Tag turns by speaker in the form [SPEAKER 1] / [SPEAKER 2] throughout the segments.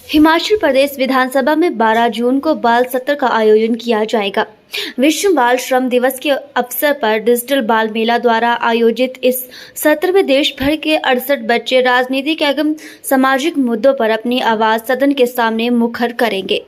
[SPEAKER 1] हिमाचल प्रदेश विधानसभा में 12 जून को बाल सत्र का आयोजन किया जाएगा। विश्व बाल श्रम दिवस के अवसर पर डिजिटल बाल मेला द्वारा आयोजित इस सत्र में देश भर के 68 बच्चे राजनीतिक एवं सामाजिक मुद्दों पर अपनी आवाज सदन के सामने मुखर करेंगे।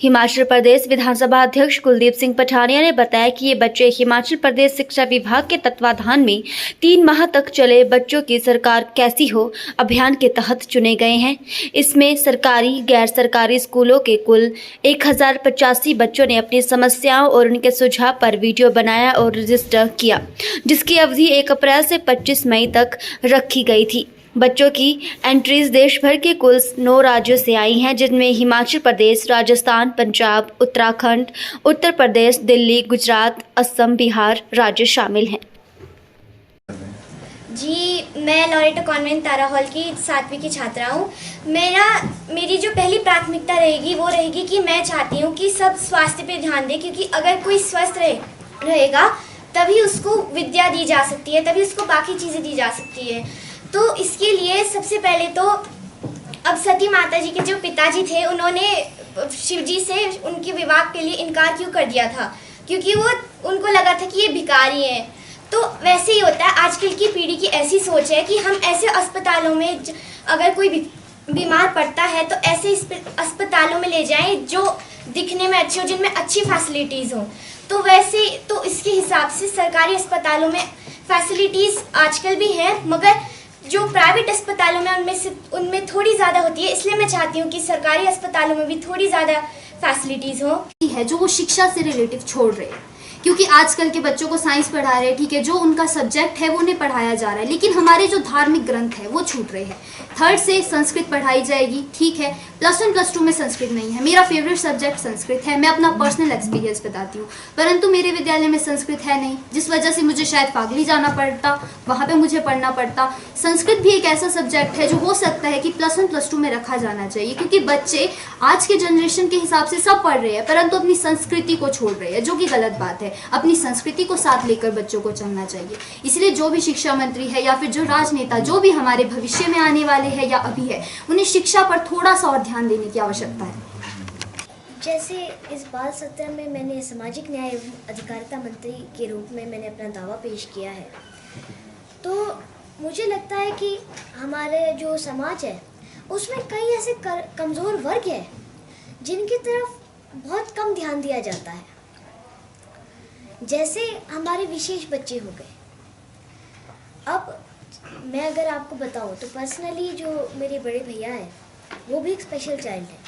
[SPEAKER 1] हिमाचल प्रदेश विधानसभा अध्यक्ष कुलदीप सिंह पठानिया ने बताया कि ये बच्चे हिमाचल प्रदेश शिक्षा विभाग के तत्वाधान में 3 माह तक चले बच्चों की सरकार कैसी हो अभियान के तहत चुने गए हैं। इसमें सरकारी गैर सरकारी स्कूलों के कुल 1085 बच्चों ने अपनी समस्याओं और उनके सुझाव पर वीडियो बनाया और रजिस्टर किया, जिसकी अवधि 1 अप्रैल से 25 मई तक रखी गई थी। बच्चों की एंट्रीज देश भर के कुल 9 राज्यों से आई हैं, जिनमें हिमाचल प्रदेश, राजस्थान, पंजाब, उत्तराखंड, उत्तर प्रदेश, दिल्ली, गुजरात, असम, बिहार राज्य शामिल हैं।
[SPEAKER 2] जी, मैं लॉरेटो कॉन्वेंट तारा हॉल की 7वीं की छात्रा हूँ। मेरी जो पहली प्राथमिकता रहेगी वो रहेगी कि मैं चाहती हूँ कि सब स्वास्थ्य पे ध्यान दें, क्योंकि अगर कोई स्वस्थ रहेगा तभी उसको विद्या दी जा सकती है, तभी उसको बाकी चीज़ें दी जा सकती है। तो इसके लिए सबसे पहले तो अब सती माता जी के जो पिताजी थे उन्होंने शिव जी से उनके विवाह के लिए इनकार क्यों कर दिया था, क्योंकि उनको लगा था कि ये भिखारी हैं। तो वैसे ही होता है, आजकल की पीढ़ी की ऐसी सोच है कि हम ऐसे अस्पतालों में अगर कोई बीमार पड़ता है तो ऐसे अस्पतालों में ले जाएं जो दिखने में अच्छे हो, जिनमें अच्छी फैसिलिटीज़ हों। तो वैसे तो इसके हिसाब से सरकारी अस्पतालों में फैसिलिटीज़ आजकल भी हैं, मगर जो प्राइवेट अस्पतालों में उनमें थोड़ी ज़्यादा होती है। इसलिए मैं चाहती हूँ कि सरकारी अस्पतालों में भी थोड़ी ज़्यादा फैसिलिटीज़ हो
[SPEAKER 3] है जो वो शिक्षा से रिलेटिव छोड़ रहे हैं, क्योंकि आजकल के बच्चों को साइंस पढ़ा रहे हैं, ठीक है, जो उनका सब्जेक्ट है वो नहीं पढ़ाया जा रहा है, लेकिन हमारे जो धार्मिक ग्रंथ है वो छूट रहे हैं। 3rd से संस्कृत पढ़ाई जाएगी, ठीक है, +1 +2 में संस्कृत नहीं है। मेरा फेवरेट सब्जेक्ट संस्कृत है, मैं अपना पर्सनल एक्सपीरियंस बताती हूँ, परंतु मेरे विद्यालय में संस्कृत है नहीं, जिस वजह से मुझे शायद फागली जाना पड़ता, वहाँ पे मुझे पढ़ना पड़ता। संस्कृत भी एक ऐसा सब्जेक्ट है जो हो सकता है कि +1 +2 में रखा जाना चाहिए, क्योंकि बच्चे आज के जनरेशन के हिसाब से सब पढ़ रहे हैं, परंतु अपनी संस्कृति को छोड़ रहे हैं, जो कि गलत बात है। अपनी संस्कृति को साथ लेकर बच्चों को चलना चाहिए। इसलिए जो भी शिक्षा मंत्री है या फिर जो राजनेता जो भी हमारे भविष्य में आने वाले हैं या अभी है, उन्हें शिक्षा पर थोड़ा सा और ध्यान देने की आवश्यकता है।
[SPEAKER 2] जैसे इस बाल सत्र में मैंने सामाजिक न्याय एवं अधिकारिता मंत्री के रूप में मैंने अपना दावा पेश किया है, तो मुझे लगता है कि हमारे जो समाज है उसमें कई ऐसे कमज़ोर वर्ग हैं जिनकी तरफ बहुत कम ध्यान दिया जाता है। जैसे हमारे विशेष बच्चे हो गए। अब मैं अगर आपको बताऊं तो पर्सनली जो मेरे बड़े भैया हैं वो भी एक स्पेशल चाइल्ड है,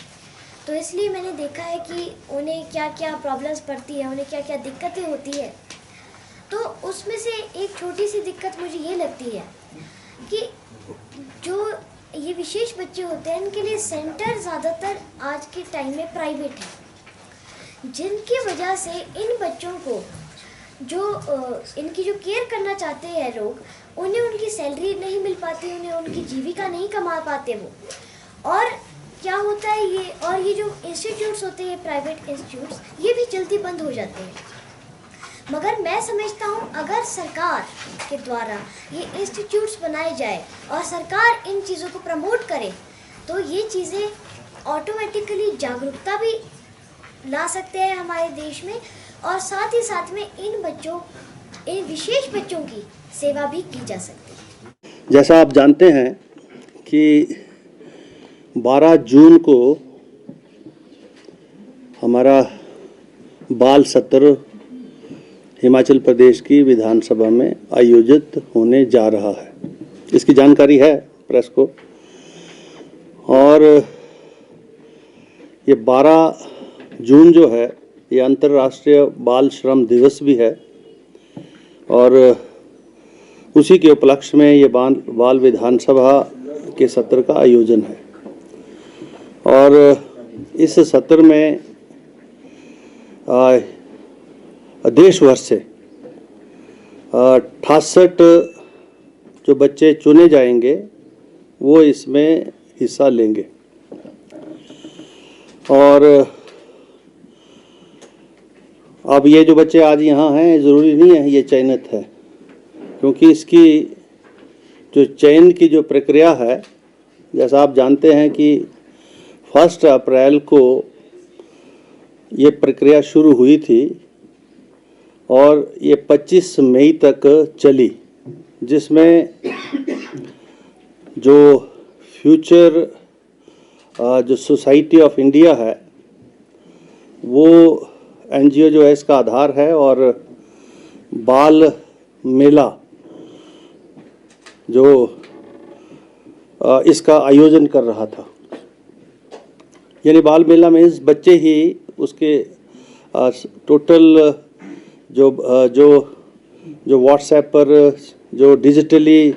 [SPEAKER 2] तो इसलिए मैंने देखा है कि उन्हें क्या क्या प्रॉब्लम्स पड़ती है, उन्हें क्या क्या दिक्कतें होती है। तो उसमें से एक छोटी सी दिक्कत मुझे ये लगती है कि जो ये विशेष बच्चे होते हैं इनके लिए सेंटर ज़्यादातर आज के टाइम में प्राइवेट है, जिनकी वजह से इन बच्चों को जो इनकी जो केयर करना चाहते हैं लोग, उन्हें उनकी सैलरी नहीं मिल पाती, उन्हें उनकी जीविका नहीं कमा पाते वो। और क्या होता है ये जो इंस्टीट्यूट्स होते हैं प्राइवेट इंस्टीट्यूट्स, ये भी जल्दी बंद हो जाते हैं। मगर मैं समझता हूँ अगर सरकार के द्वारा ये इंस्टीट्यूट्स बनाए जाए और सरकार इन चीज़ों को प्रमोट करे तो ये चीज़ें ऑटोमेटिकली जागरूकता भी ला सकते हैं हमारे देश में, और साथ ही साथ में इन विशेष बच्चों की सेवा भी की जा सकती है।
[SPEAKER 4] जैसा आप जानते हैं कि 12 जून को हमारा बाल सत्र हिमाचल प्रदेश की विधानसभा में आयोजित होने जा रहा है। इसकी जानकारी है प्रेस को, और ये 12 जून जो है ये अंतर्राष्ट्रीय बाल श्रम दिवस भी है, और उसी के उपलक्ष्य में ये बाल विधानसभा के सत्र का आयोजन है। और इस सत्र में देश भर से 68 जो बच्चे चुने जाएंगे वो इसमें हिस्सा लेंगे। और अब ये जो बच्चे आज यहाँ हैं ज़रूरी नहीं है ये चयनित है, क्योंकि इसकी जो चयन की जो प्रक्रिया है, जैसा आप जानते हैं कि 1 अप्रैल को ये प्रक्रिया शुरू हुई थी और ये 25 मई तक चली, जिसमें जो फ्यूचर जो सोसाइटी ऑफ इंडिया है वो एनजीओ जो है इसका आधार है, और बाल मेला जो इसका आयोजन कर रहा था। यानी बाल मेला में इस बच्चे ही उसके टोटल जो व्हाट्सएप पर जो डिजिटली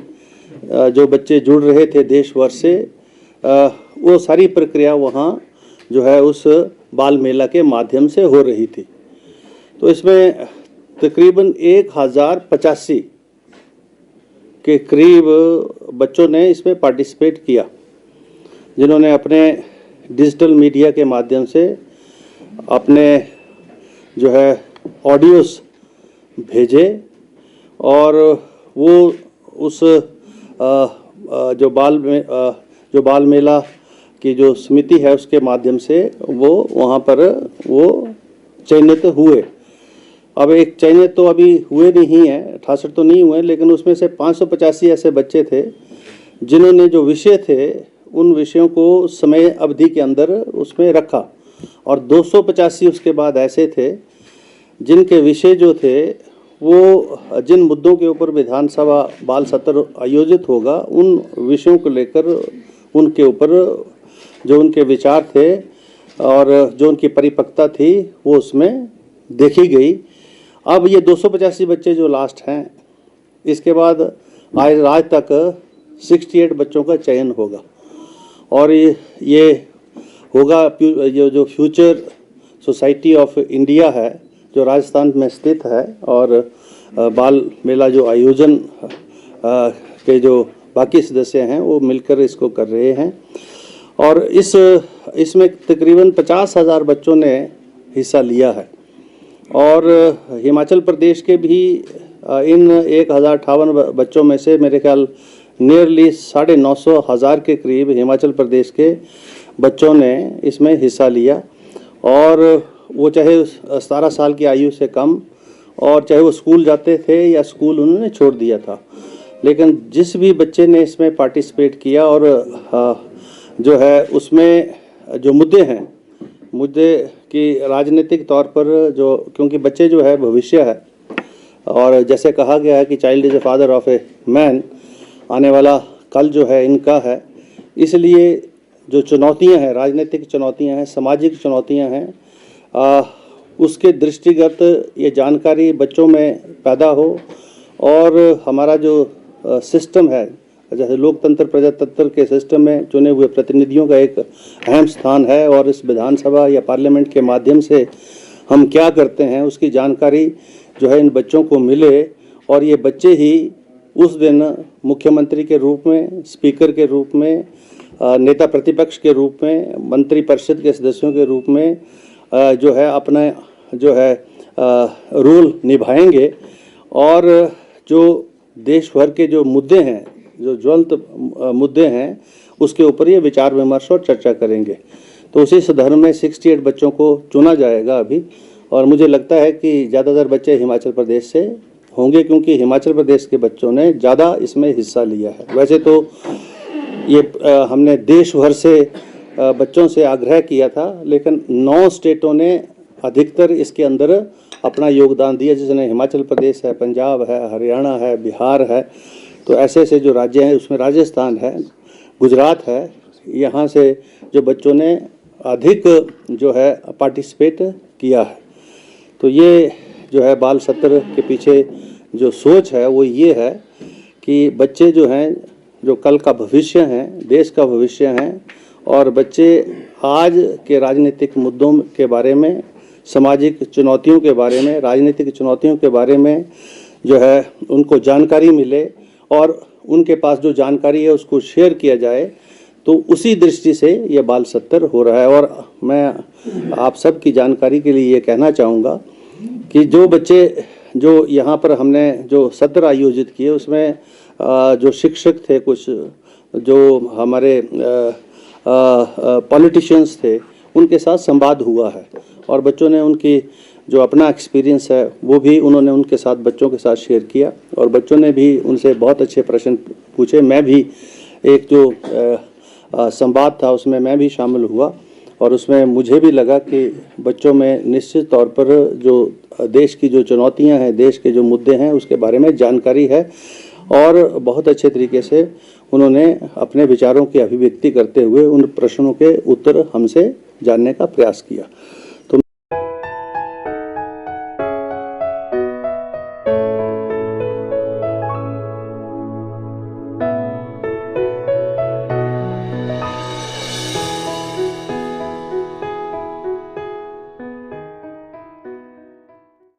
[SPEAKER 4] जो बच्चे जुड़ रहे थे देश भर से, वो सारी प्रक्रिया वहाँ जो है उस बाल मेला के माध्यम से हो रही थी। तो इसमें तकरीबन 1085 के करीब बच्चों ने इसमें पार्टिसिपेट किया, जिन्होंने अपने डिजिटल मीडिया के माध्यम से अपने जो है ऑडियोस भेजे, और वो उस जो बाल मेला की जो समिति है उसके माध्यम से वो वहाँ पर वो चयनित हुए। अब एक चयनित तो अभी हुए नहीं हैं, 68 तो नहीं हुए, लेकिन उसमें से 585 ऐसे बच्चे थे जिन्होंने जो विषय थे उन विषयों को समय अवधि के अंदर उसमें रखा, और 285 उसके बाद ऐसे थे जिनके विषय जो थे वो जिन मुद्दों के ऊपर विधानसभा बाल सत्र आयोजित होगा उन विषयों को लेकर उनके ऊपर जो उनके विचार थे और जो उनकी परिपक्वता थी वो उसमें देखी गई। अब ये 285 बच्चे जो लास्ट हैं, इसके बाद आज तक 68 बच्चों का चयन होगा, और ये होगा जो फ्यूचर सोसाइटी ऑफ इंडिया है जो राजस्थान में स्थित है, और बाल मेला जो आयोजन के जो बाकी सदस्य हैं वो मिलकर इसको कर रहे हैं। और इसमें तकरीबन 50,000 बच्चों ने हिस्सा लिया है, और हिमाचल प्रदेश के भी इन 1058 बच्चों में से मेरे ख्याल नियरली 950,000 के करीब हिमाचल प्रदेश के बच्चों ने इसमें हिस्सा लिया, और वो चाहे 17 साल की आयु से कम, और चाहे वो स्कूल जाते थे या स्कूल उन्होंने छोड़ दिया था, लेकिन जिस भी बच्चे ने इसमें पार्टिसिपेट किया और जो है उसमें जो मुद्दे की राजनीतिक तौर पर जो, क्योंकि बच्चे जो है भविष्य है, और जैसे कहा गया है कि child is a father of a man, आने वाला कल जो है इनका है, इसलिए जो चुनौतियां हैं, राजनीतिक चुनौतियां हैं, सामाजिक चुनौतियां हैं, उसके दृष्टिगत ये जानकारी बच्चों में पैदा हो, और हमारा जो सिस्टम है, जैसे लोकतंत्र प्रजातंत्र के सिस्टम में चुने हुए प्रतिनिधियों का एक अहम स्थान है, और इस विधानसभा या पार्लियामेंट के माध्यम से हम क्या करते हैं उसकी जानकारी जो है इन बच्चों को मिले, और ये बच्चे ही उस दिन मुख्यमंत्री के रूप में, स्पीकर के रूप में, नेता प्रतिपक्ष के रूप में, मंत्री परिषद के सदस्यों के रूप में जो है अपना जो है रोल निभाएंगे, और जो देश भर के जो मुद्दे हैं, जो ज्वलंत मुद्दे हैं, उसके ऊपर ये विचार विमर्श और चर्चा करेंगे। तो उसी संदर्भ में 68 बच्चों को चुना जाएगा अभी, और मुझे लगता है कि ज़्यादातर बच्चे हिमाचल प्रदेश से होंगे, क्योंकि हिमाचल प्रदेश के बच्चों ने ज़्यादा इसमें हिस्सा लिया है। वैसे तो ये हमने देश भर से बच्चों से आग्रह किया था, लेकिन 9 स्टेटों ने अधिकतर इसके अंदर अपना योगदान दिया, जिसमें हिमाचल प्रदेश है, पंजाब है, हरियाणा है, बिहार है। तो ऐसे ऐसे जो राज्य हैं उसमें राजस्थान है, गुजरात है, यहाँ से जो बच्चों ने अधिक जो है पार्टिसिपेट किया है। तो ये जो है बाल सत्र के पीछे जो सोच है वो ये है कि बच्चे जो हैं, जो कल का भविष्य हैं, देश का भविष्य हैं, और बच्चे आज के राजनीतिक मुद्दों के बारे में, सामाजिक चुनौतियों के बारे में, राजनीतिक चुनौतियों के बारे में जो है उनको जानकारी मिले, और उनके पास जो जानकारी है उसको शेयर किया जाए। तो उसी दृष्टि से ये बाल सत्र हो रहा है। और मैं आप सब की जानकारी के लिए ये कहना चाहूँगा कि जो बच्चे जो यहाँ पर हमने जो सत्र आयोजित किए उसमें जो शिक्षक थे, कुछ जो हमारे पॉलिटिशियंस थे उनके साथ संवाद हुआ है और बच्चों ने उनकी जो अपना एक्सपीरियंस है वो भी उन्होंने उनके साथ बच्चों के साथ शेयर किया और बच्चों ने भी उनसे बहुत अच्छे प्रश्न पूछे। मैं भी एक जो संवाद था उसमें मैं भी शामिल हुआ और उसमें मुझे भी लगा कि बच्चों में निश्चित तौर पर जो देश की जो चुनौतियां हैं, देश के जो मुद्दे हैं उसके बारे में जानकारी है और बहुत अच्छे तरीके से उन्होंने अपने विचारों की अभिव्यक्ति करते हुए उन प्रश्नों के उत्तर हमसे जानने का प्रयास किया।